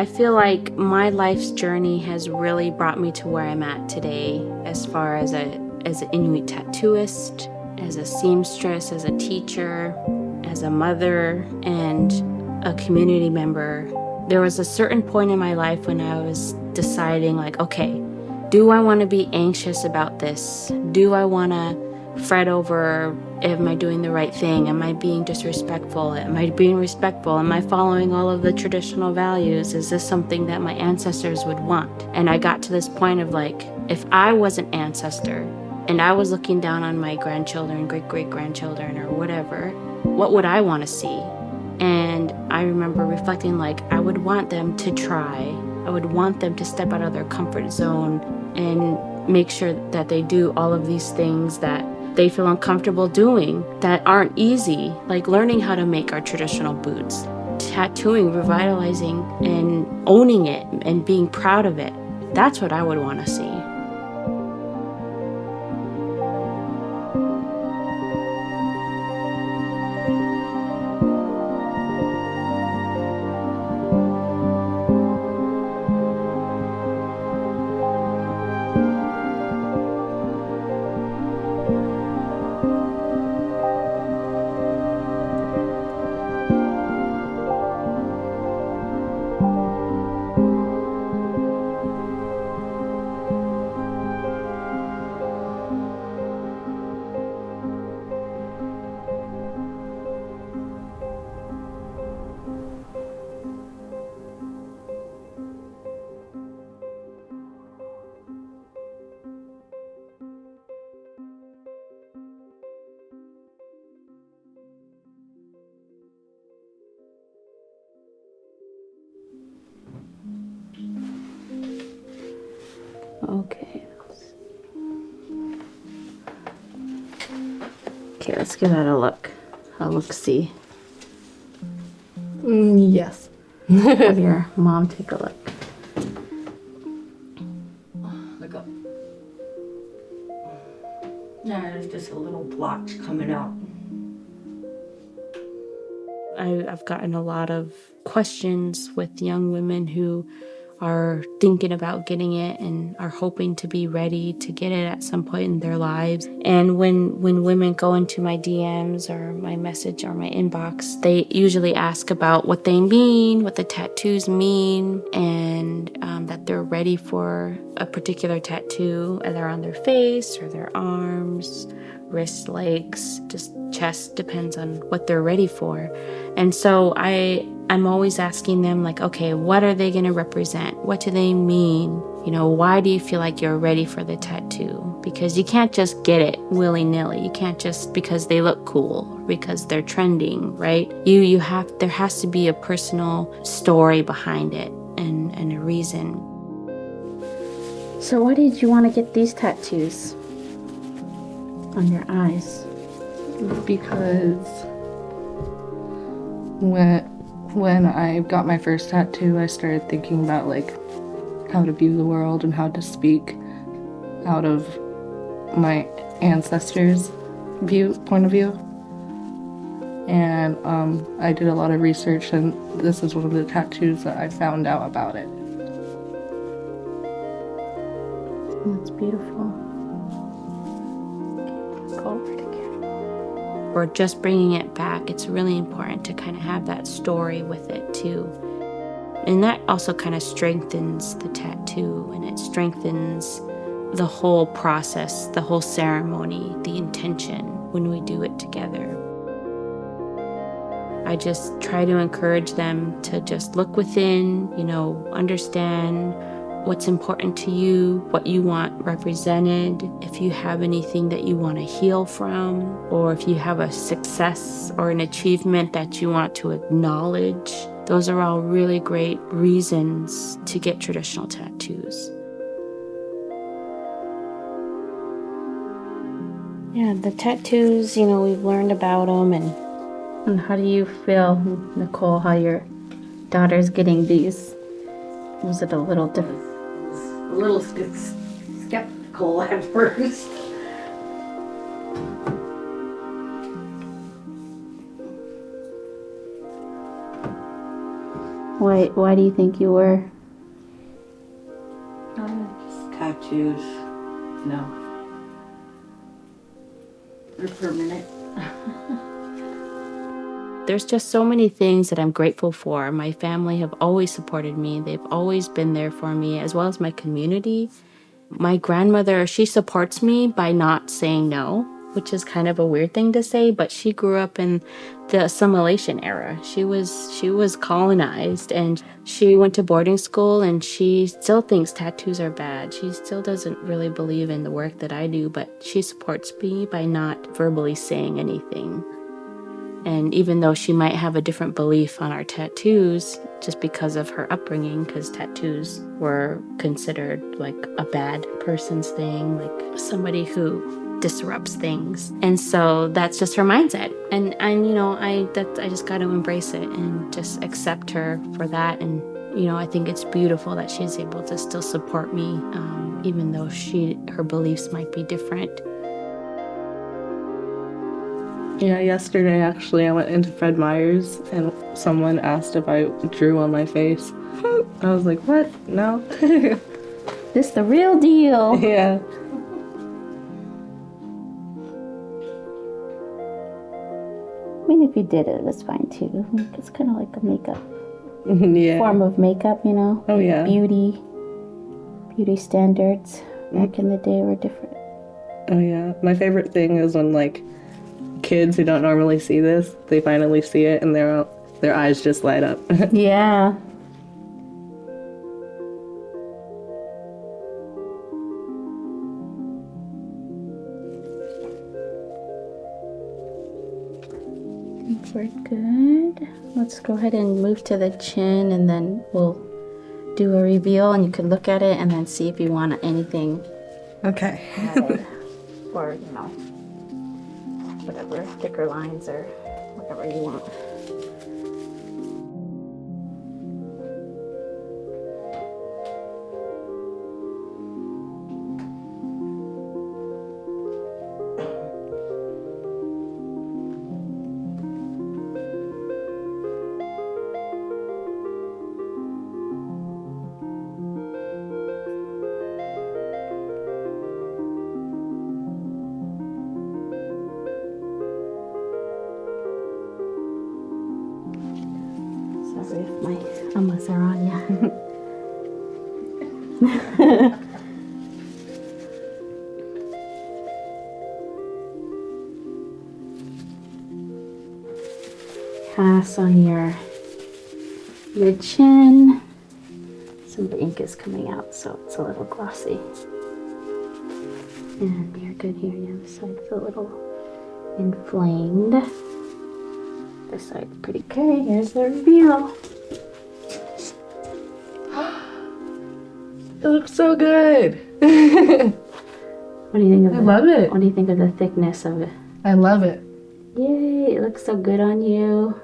I feel like my life's journey has really brought me to where I'm at today, as far as an Inuit tattooist, as a seamstress, as a teacher, as a mother, and a community member. There was a certain point in my life when I was deciding, like, okay, do I want to be anxious about this? Do I want to fret over, am I doing the right thing? Am I being disrespectful? Am I being respectful? Am I following all of the traditional values? Is this something that my ancestors would want? And I got to this point of like, if I was an ancestor and I was looking down on my grandchildren, great-great-grandchildren or whatever, what would I want to see? And I remember reflecting like, I would want them to try. I would want them to step out of their comfort zone and make sure that they do all of these things that they feel uncomfortable doing that aren't easy, like learning how to make our traditional boots, tattooing, revitalizing, and owning it and being proud of it. That's what I would want to see. Okay, let's give that a look. A look-see. Yes. Have your mom take a look. Look up. There's just a little blotch coming out. I've gotten a lot of questions with young women who are thinking about getting it and are hoping to be ready to get it at some point in their lives. And when women go into my DMs or my message or my inbox, they usually ask about what they mean, what the tattoos mean, and that they're ready for a particular tattoo, either on their face or their arms, wrists, legs, just chest, depends on what they're ready for. And so I'm always asking them, like, okay, what are they going to represent? What do they mean? You know, why do you feel like you're ready for the tattoo? Because you can't just get it willy-nilly. You can't just because they look cool, because they're trending, right? There has to be a personal story behind it and a reason. So why did you want to get these tattoos on your eyes? Because when I got my first tattoo, I started thinking about like how to view the world and how to speak out of my ancestors' point of view. And I did a lot of research, and this is one of the tattoos that I found out about it. That's beautiful. Go over it again. Or just bringing it back, it's really important to kind of have that story with it too. And that also kind of strengthens the tattoo, and it strengthens the whole process, the whole ceremony, the intention when we do it together. I just try to encourage them to just look within, understand what's important to you, what you want represented, if you have anything that you want to heal from, or if you have a success or an achievement that you want to acknowledge. Those are all really great reasons to get traditional tattoos. Yeah, the tattoos, we've learned about them. And how do you feel, Nicole, how your daughter's getting these? Was it a little different? A little skeptical at first. Why do you think you were? Tattoos, no. They're permanent. There's just so many things that I'm grateful for. My family have always supported me. They've always been there for me, as well as my community. My grandmother, she supports me by not saying no, which is kind of a weird thing to say, but she grew up in the assimilation era. She was colonized, and she went to boarding school, and she still thinks tattoos are bad. She still doesn't really believe in the work that I do, but she supports me by not verbally saying anything. And even though she might have a different belief on our tattoos, just because of her upbringing, because tattoos were considered like a bad person's thing, like somebody who disrupts things. And so that's just her mindset. And I just got to embrace it and just accept her for that. And, I think it's beautiful that she's able to still support me, even though her beliefs might be different. Yeah, yesterday actually I went into Fred Meyer's and someone asked if I drew on my face. I was like, what? No. This the real deal. Yeah. I mean, if you did it, that's fine too. It's kind of like a makeup Yeah. form of makeup, Oh yeah. Beauty standards back in the day were different. Oh yeah. My favorite thing is when kids who don't normally see this, they finally see it and their eyes just light up. Yeah. I think we're good. Let's go ahead and move to the chin, and then we'll do a reveal, and you can look at it and then see if you want anything Okay. added, or whatever, thicker lines or whatever you want. Sorry if my amas are on ya. Pass on your chin. Some of the ink is coming out, so it's a little glossy. And you're good here. Yeah, the side's a little inflamed. This side's pretty good. Here's the reveal. It looks so good. What do you think of I love it. What do you think of the thickness of it? I love it. Yay, it looks so good on you.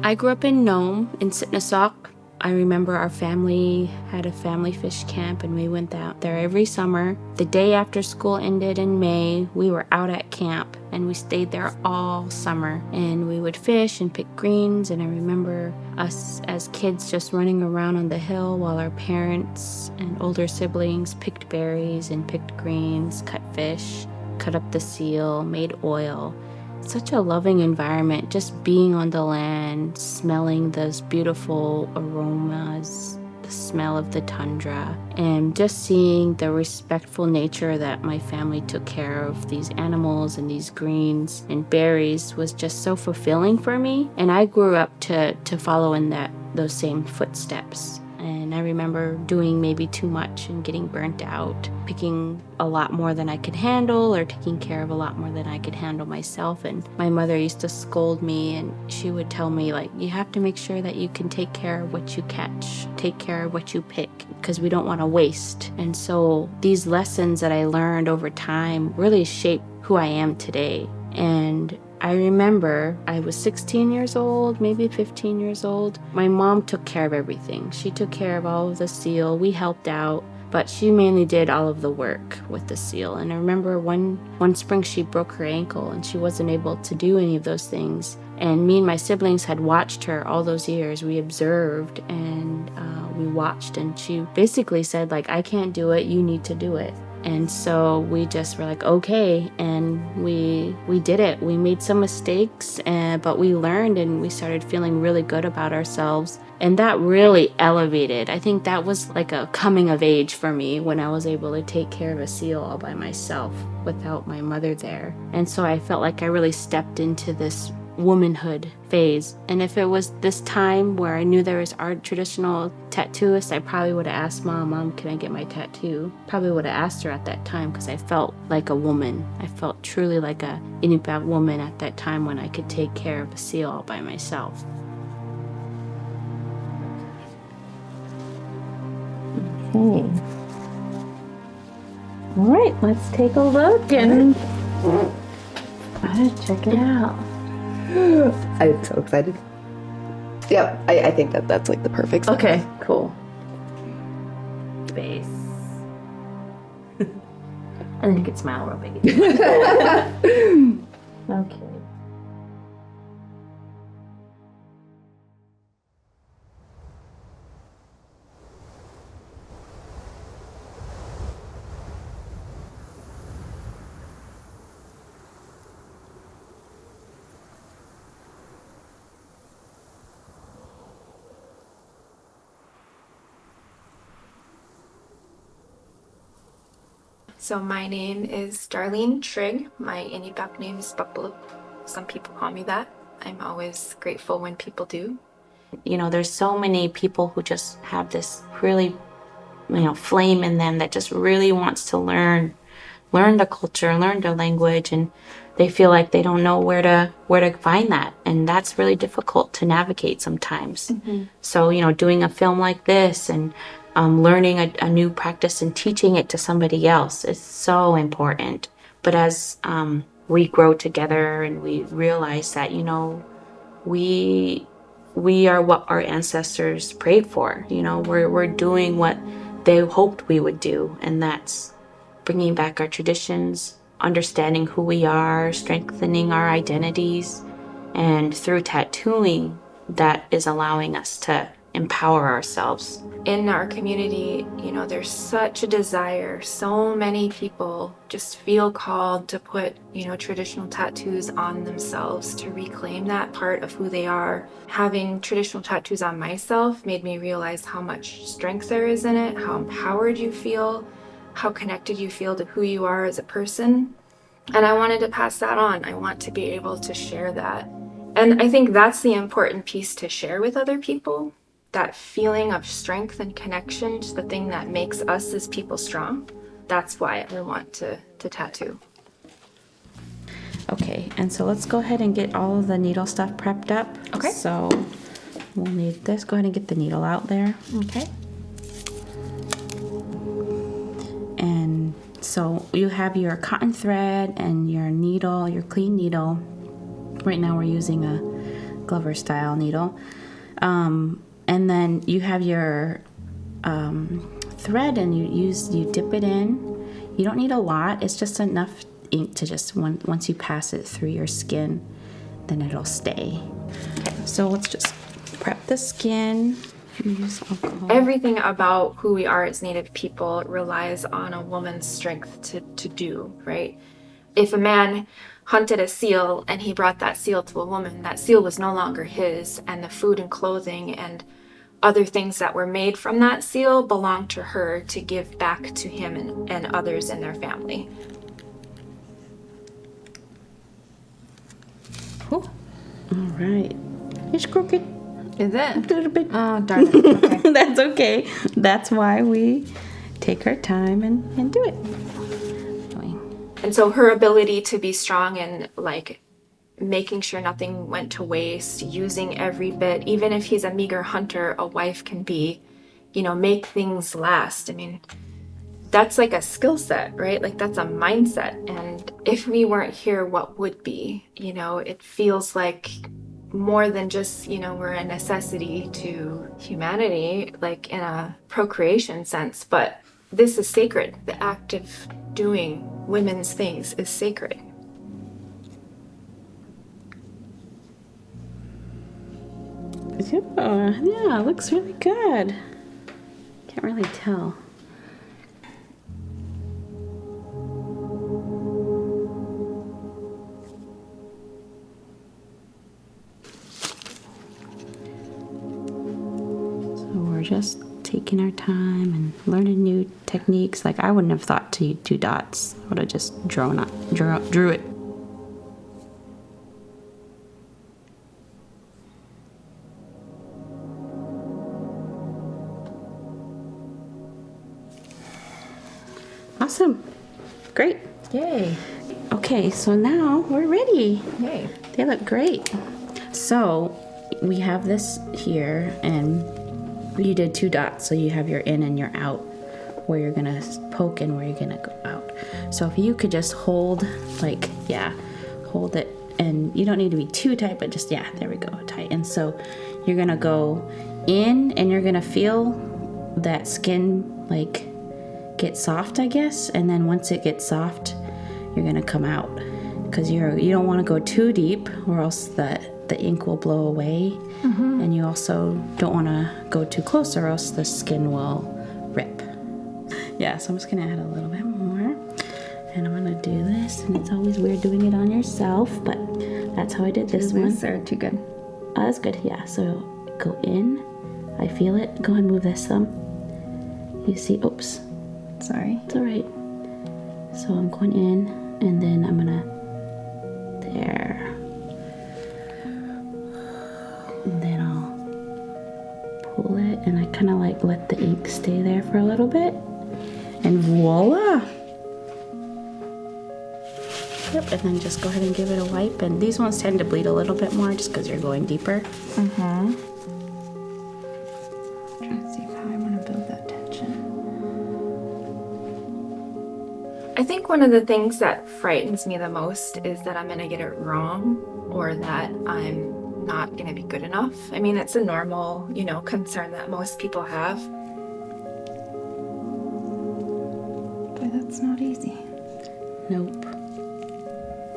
I grew up in Nome, in Sitnasock. I remember our family had a family fish camp, and we went out there every summer. The day after school ended in May, we were out at camp, and we stayed there all summer. And we would fish and pick greens, and I remember us as kids just running around on the hill while our parents and older siblings picked berries and picked greens, cut fish, cut up the seal, made oil. Such a loving environment, just being on the land, smelling those beautiful aromas, the the smell of the tundra, and just seeing the respectful nature that my family took care of these animals and these greens and berries was just so fulfilling for me. And I grew up to follow in those same footsteps. And I remember doing maybe too much and getting burnt out, picking a lot more than I could handle or taking care of a lot more than I could handle myself. And my mother used to scold me, and she would tell me, like, you have to make sure that you can take care of what you catch, take care of what you pick, because we don't want to waste. And so these lessons that I learned over time really shaped who I am today. And I remember I was 16 years old, maybe 15 years old. My mom took care of everything. She took care of all of the seal. We helped out, but she mainly did all of the work with the seal. And I remember one spring she broke her ankle and she wasn't able to do any of those things. And me and my siblings had watched her all those years. We observed and we watched, and she basically said, like, I can't do it, you need to do it. And so we just were like, okay, and we did it. We made some mistakes, but we learned, and we started feeling really good about ourselves. And that really elevated. I think that was like a coming of age for me when I was able to take care of a seal all by myself without my mother there. And so I felt like I really stepped into this womanhood phase. And if it was this time where I knew there was art traditional tattooist, I probably would have asked Mom, can I get my tattoo? Probably would have asked her at that time, because I felt like a woman. I felt truly like a Inupiaq woman at that time when I could take care of a seal all by myself. Okay. All right, let's take a look and check it out. I'm so excited. Yeah, I think that's like the perfect size. Okay, cool. Face. And then you could smile real big. Okay. So my name is Darlene Trigg. My Inupiaq name is Bapaluk. Some people call me that. I'm always grateful when people do. You know, there's so many people who just have this really, flame in them that just really wants to learn the culture, learn the language, and they feel like they don't know where to find that. And that's really difficult to navigate sometimes. Mm-hmm. So, doing a film like this and learning a new practice and teaching it to somebody else is so important. But as we grow together and we realize that, we are what our ancestors prayed for. We're doing what they hoped we would do, and that's bringing back our traditions, understanding who we are, strengthening our identities, and through tattooing, that is allowing us to empower ourselves. In our community, there's such a desire. So many people just feel called to put, traditional tattoos on themselves to reclaim that part of who they are. Having traditional tattoos on myself made me realize how much strength there is in it, how empowered you feel, how connected you feel to who you are as a person. And I wanted to pass that on. I want to be able to share that. And I think that's the important piece to share with other people. That feeling of strength and connection to the thing that makes us as people strong. That's why I want to tattoo. Okay, and so let's go ahead and get all of the needle stuff prepped up. Okay. So we'll need this. Go ahead and get the needle out there. Okay. And so you have your cotton thread and your needle, your clean needle. Right now we're using a Glover style needle. And then you have your thread, and you dip it in. You don't need a lot. It's just enough ink to just once you pass it through your skin, then it'll stay. Okay, so let's just prep the skin. Use alcohol. Everything about who we are as Native people relies on a woman's strength to do, right? If a man hunted a seal and he brought that seal to a woman, that seal was no longer his, and the food and clothing and other things that were made from that seal belong to her to give back to him and others in their family. All right. It's crooked. Is it? A little bit. Oh, darn it. Okay. That's okay. That's why we take our time and do it. And so her ability to be strong and like making sure nothing went to waste, using every bit, even if he's a meager hunter, a wife can be, make things last. I mean, that's like a skill set, right? Like that's a mindset. And if we weren't here, what would be? It feels like more than just, we're a necessity to humanity, like in a procreation sense, but this is sacred. The act of doing women's things is sacred. Yeah, it looks really good. Can't really tell. So we're just taking our time and learning new techniques. Like I wouldn't have thought to do dots. I would have just drew it. Awesome. Great. Yay. Okay, so now we're ready. Yay. They look great. So we have this here, and you did 2 dots, so you have your in and your out, where you're gonna poke and where you're gonna go out. So if you could just hold, hold it, and you don't need to be too tight, but just, there we go, tight. And so you're gonna go in, and you're gonna feel that skin, get soft, I guess, and then once it gets soft, you're gonna come out, because you don't want to go too deep, or else the ink will blow away, and you also don't want to go too close, or else the skin will rip. So I'm just gonna add a little bit more, and I'm gonna do this, and it's always weird doing it on yourself, but that's how I did this one. Or too good? That's good. So go in, I feel it. Go ahead and move this thumb. You see, oops. Sorry. It's all right. So I'm going in, and then I'm gonna, there. And then I'll pull it, and I kind of let the ink stay there for a little bit, and voila. Yep, and then just go ahead and give it a wipe, and these ones tend to bleed a little bit more just because you're going deeper. Trying to see how I want to build that tension. I think one of the things that frightens me the most is that I'm going to get it wrong, or that I'm not going to be good enough. I mean, it's a normal, concern that most people have. But that's not easy. Nope.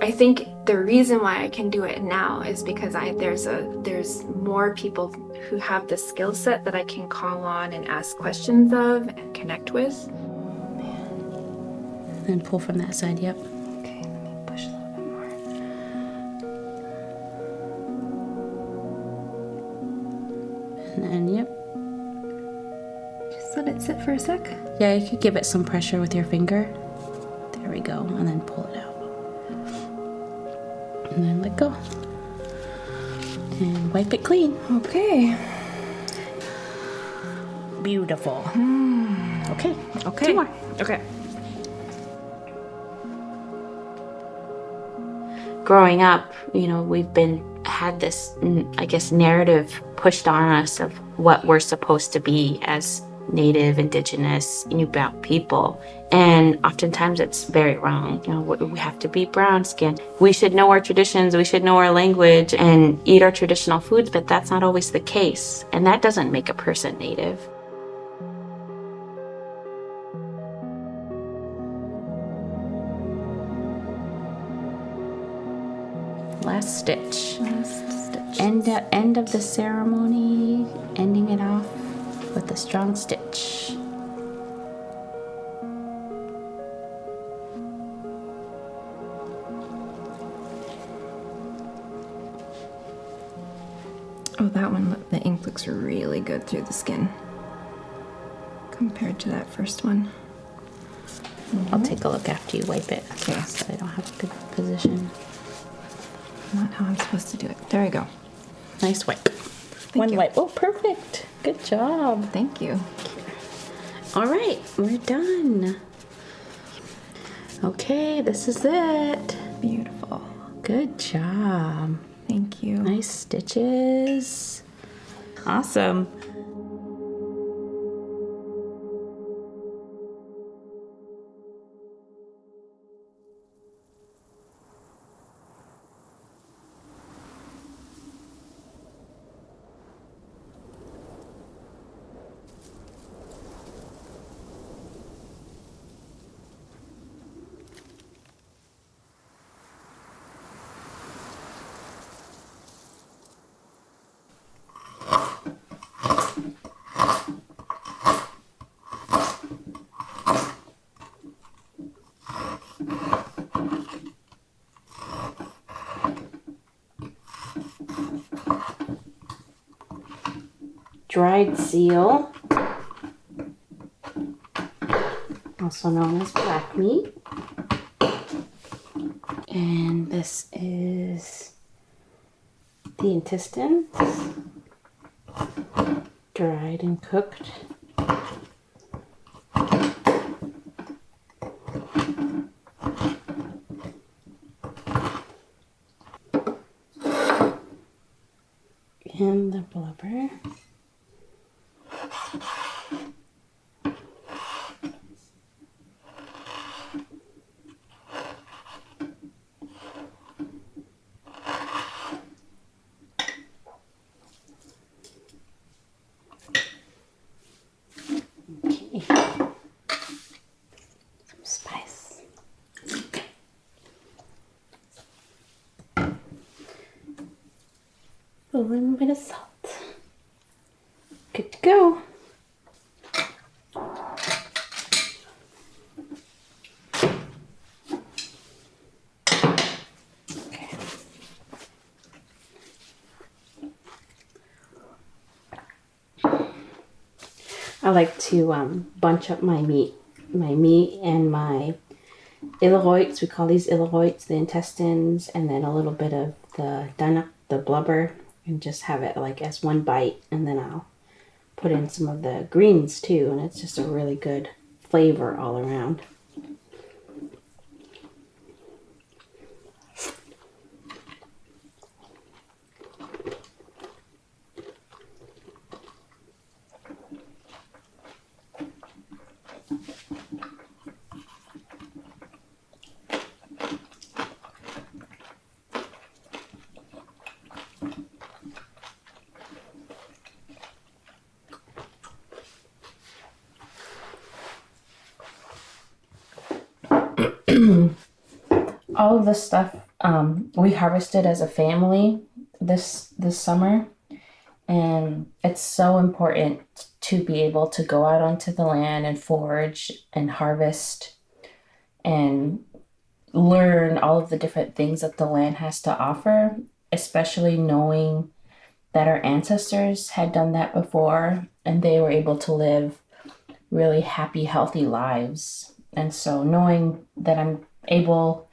I think the reason why I can do it now is because there's more people who have the skill set that I can call on and ask questions of and connect with. And pull from that side, yep. Okay, let me push a little bit more. And then, yep. Just let it sit for a sec. Yeah, you could give it some pressure with your finger. There we go, and then pull it out. And then let go. And wipe it clean. Okay. Beautiful. Okay. 2 more. Okay. Growing up, we've had this, I guess, narrative pushed on us of what we're supposed to be as Native, Indigenous, Inuit people. And oftentimes it's very wrong. We have to be brown skinned. We should know our traditions, we should know our language and eat our traditional foods, but that's not always the case. And that doesn't make a person Native. Last stitch. End of the ceremony, ending it off with a strong stitch. Oh, that one, the ink ink looks really good through the skin compared to that first one. I'll take a look after you wipe it. Okay. So I don't have a good position. Not how I'm supposed to do it. There we go. Nice wipe. One you. wipe. Oh, perfect. Good job. Thank you. All right, we're done. Okay, this is it. Beautiful. Good job. Thank you. Nice stitches. Awesome. Dried seal, also known as black meat. And this is the intestines, dried and cooked. And the blubber. Okay. Some spice. A little bit of salt. Good to go. Okay. I like to bunch up my meat and my ileroids. We call these ileroids, the intestines, and then a little bit of the dunnock, the blubber, and just have it like as one bite, and then I'll put in some of the greens too, and it's just a really good flavor all around. All of this stuff we harvested as a family this summer, and it's so important to be able to go out onto the land and forage and harvest and learn all of the different things that the land has to offer, especially knowing that our ancestors had done that before and they were able to live really happy, healthy lives. And so knowing that I'm able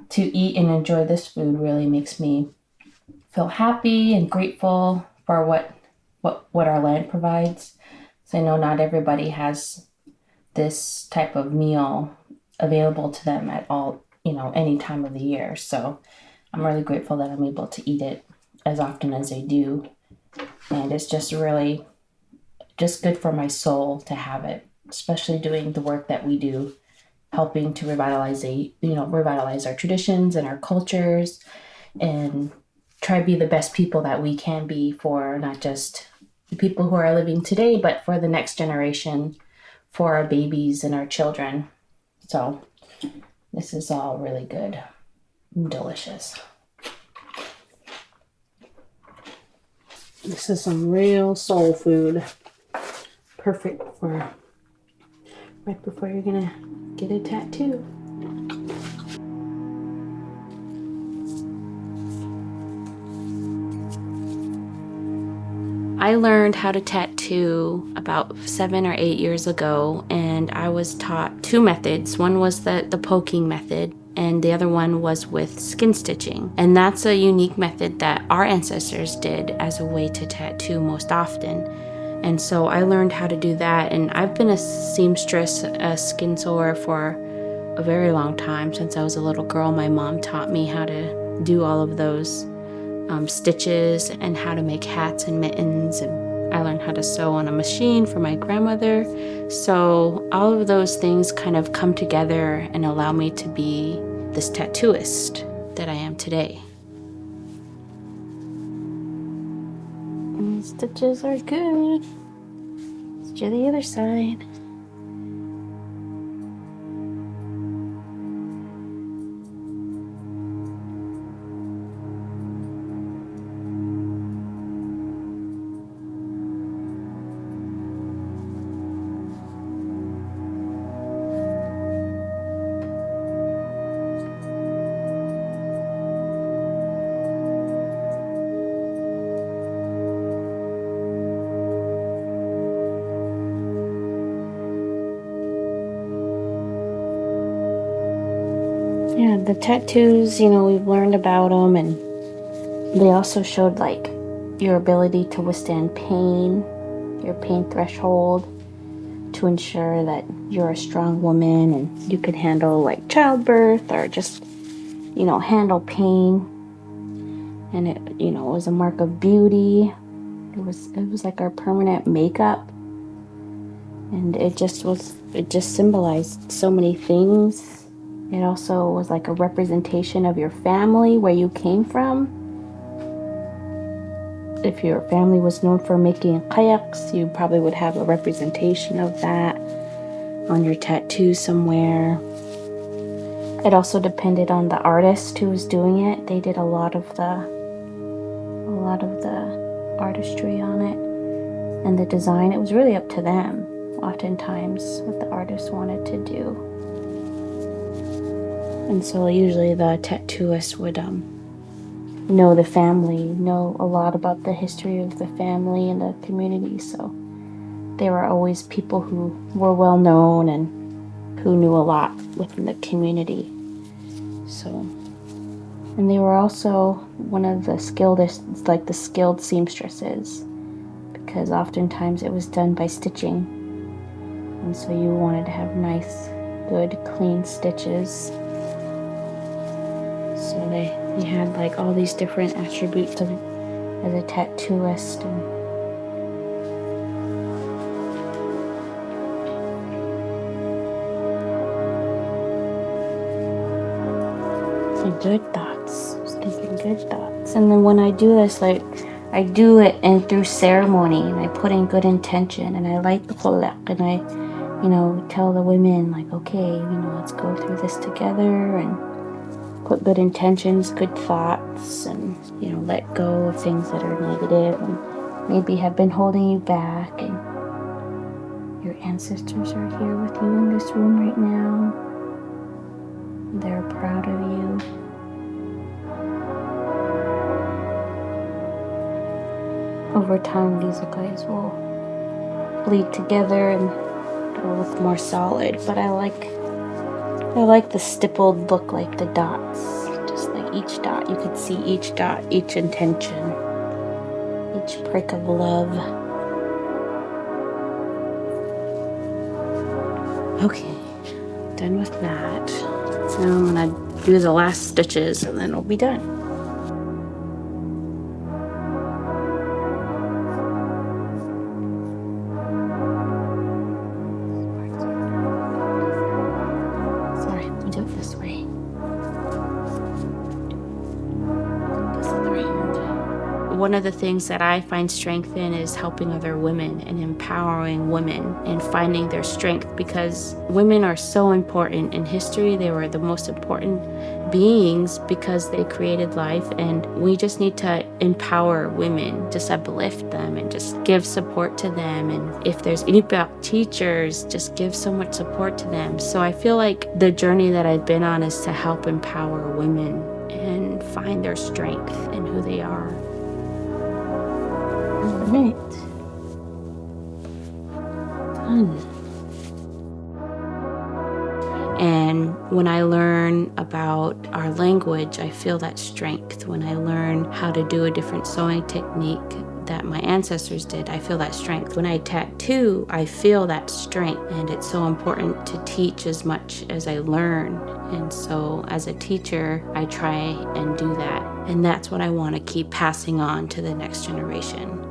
to eat and enjoy this food really makes me feel happy and grateful for what our land provides. So I know not everybody has this type of meal available to them at all, any time of the year. So I'm really grateful that I'm able to eat it as often as I do. And it's just really just good for my soul to have it, especially doing the work that we do, helping to revitalize our traditions and our cultures, and try to be the best people that we can be for not just the people who are living today, but for the next generation, for our babies and our children. So this is all really good and delicious. This is some real soul food. Perfect for right before you're gonna get a tattoo. I learned how to tattoo about 7 or 8 years ago, and I was taught 2 methods. One was the poking method, and the other one was with skin stitching. And that's a unique method that our ancestors did as a way to tattoo most often. And so I learned how to do that, and I've been a seamstress, a skin sewer for a very long time. Since I was a little girl, my mom taught me how to do all of those stitches and how to make hats and mittens, and I learned how to sew on a machine from my grandmother. So all of those things kind of come together and allow me to be this tattooist that I am today. And the stitches are good. Let's do the other side. Yeah, the tattoos, we've learned about them, and they also showed like your ability to withstand pain, your pain threshold, to ensure that you're a strong woman and you can handle like childbirth or just, handle pain. And it, was a mark of beauty. It was like our permanent makeup. And it just symbolized so many things. It also was like a representation of your family, where you came from. If your family was known for making kayaks, you probably would have a representation of that on your tattoo somewhere. It also depended on the artist who was doing it. They did a lot of the artistry on it and the design. It was really up to them, oftentimes, what the artist wanted to do. And so usually the tattooist would know the family, know a lot about the history of the family and the community. So they were always people who were well known and who knew a lot within the community. So, and they were also one of the skilled seamstresses, because oftentimes it was done by stitching. And so you wanted to have nice, good, clean stitches. So they had like all these different attributes as a tattooist. And good thoughts. Just thinking good thoughts. And then when I do this, like I do it and through ceremony, and I put in good intention, and I light the kolak, and I, tell the women like, okay, let's go through this together, and put good intentions, good thoughts, and let go of things that are negative and maybe have been holding you back. And your ancestors are here with you in this room right now. They're proud of you. Over time, these guys will bleed together and it'll look more solid. But I like the stippled look, like the dots. Just like each dot, you could see each dot, each intention, each prick of love. Okay, done with that. So now I'm gonna do the last stitches and then we'll be done. One of the things that I find strength in is helping other women and empowering women and finding their strength, because women are so important in history. They were the most important beings because they created life, and we just need to empower women, just uplift them and just give support to them. And if there's any teachers, just give so much support to them. So I feel like the journey that I've been on is to help empower women and find their strength in who they are. Right. Fun. And when I learn about our language, I feel that strength. When I learn how to do a different sewing technique that my ancestors did, I feel that strength. When I tattoo, I feel that strength. And it's so important to teach as much as I learn. And so as a teacher, I try and do that. And that's what I want to keep passing on to the next generation.